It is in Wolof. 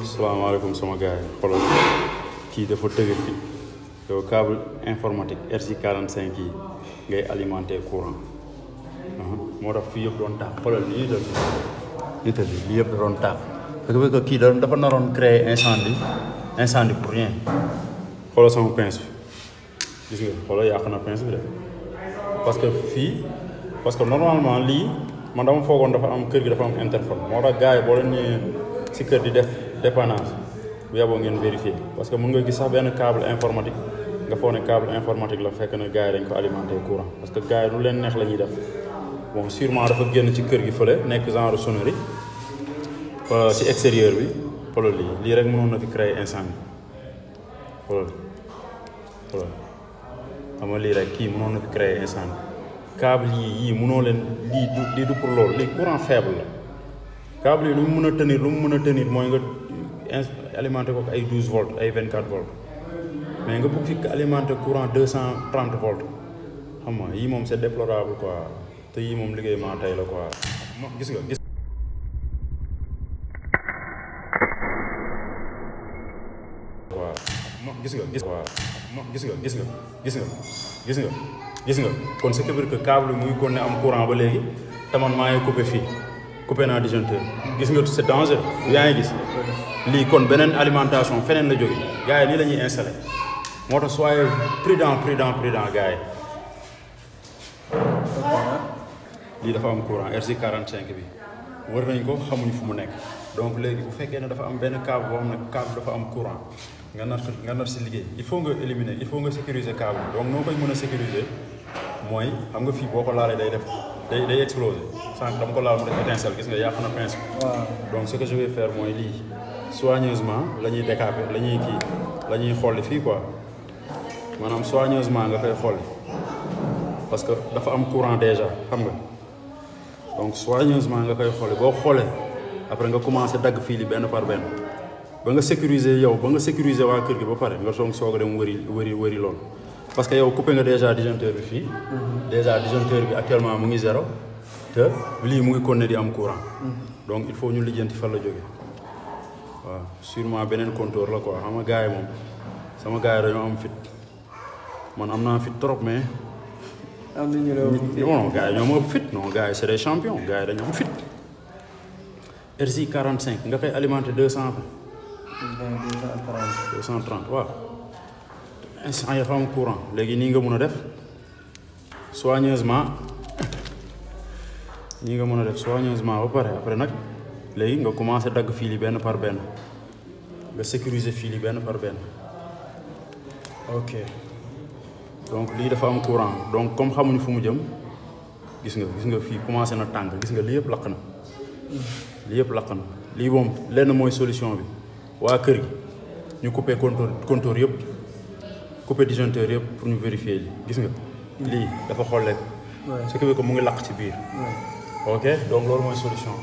salaamaaleykum sama gars yi xoolal kii dafa tëgg fi yow câble informatique RJ45 yi ngay alimenter courant moo tax fii yëpp doon taax xoolal lii lii yëpp da doon taax parce que kii dafa naroon créer incendie pour rien xoolal sama pince bi gis nga xoolal yàq na pince bi de parce que normalement lii man dama foogoon dafa am kër gi dafa am interphone moo tax gars yi boo leen ñëwee si kër di def dépannage bu yaboo ngeen vérifier parce que mun nga gis sax benn câble informatique nga foog ne câble informatique la fekk na gars yi dañ ko alimenter courant parce que gars yi lu leen neex la ñuy def bon sûrement dafa génn ci kër gi fële nekk genre sonnerie si extérieur bi xoolal lii rek mënoon na fi créer incendie xoolal xam nga lii rek kii mënoon na fi créer incendie câble yii mënoo leen lii du pour loolu lii courant faible la câble yi lu mu mën a tenir mooy nga alimenter ko ay 12 volts ay 24 volts mais nga bëgg fi alimenter courant 230 volts xam nga yii moom c'est déplorable quoi te yii moom liggéey maa tey la quoi gis nga kon c'est que câble bi muy kon ne am courant ba léegi te man maa ngi coupé fii coupé naa disjoncteur gis nga c'est dangereux yaa ngi gis lii kon beneen alimentation feneen la jóge gars yi nii la ñuy installé moo tax soyez prudent gars yi lii dafa am courant RJ45 bi wër nañ ko xamuñu fu mu nekk donc léegi bu fekkee ne dafa am benn câble boo xam ne câble dafa am courant nga nar si liggéey il faut nga éliminer il faut nga sécuriser câble donc noo koy mën a sécuriser mooy xam nga fii boo ko laalee day exploser sànq dama ko laal mu def étincelle gis nga yàq na pince bi donc ce que je vais faire mooy lii soigneusement la ñuy décaper la ñuy xolli fii quoi maanaam soigneusement nga koy xolli parce que dafa am courant déjà xam nga donc soigneusement nga koy xolli boo xoolee après nga commencé dagg fii li benn par benn ba nga sécuriser waa kër gi ba pare nga soog a dem wëri loolu parce que yow coupé nga déjà disjoncteur bi fii déjà disjoncteur bi actuellement mu ngi 0 te lii mu ngi continuer di am courant donc il faut ñu lijjanti fan la jóge waaw sûrement beneen compteur la quoi xam nga gars yi moom sama gars yi dañoo am fit man am naa fit trop mais non gars yi ñoo ma ëpp fit non gars yi c'est des champions gars yi dañoo am fit RJ45 nga koy alimenter 230 waaw instant yi fa am courant léegi nii nga mën a def soigneusement ba pare après nag léegi nga commencé dagg fil yi benn par benn nga sécuriser fil yi benn par benn ok donc lii dafa am courant donc comme xamuñu fu mu jëm gis nga fii commencé na tàng gis nga lii yëpp lakk na lii moom lenn mooy solution bi waa kër gi ñu coupé compteur yëpp coupé disjoncteur yëpp pour ñu vérifier lii gis nga lii dafa xolleeku ce qui veut que mu ngi lakk ci biir ok donc loolu mooy solution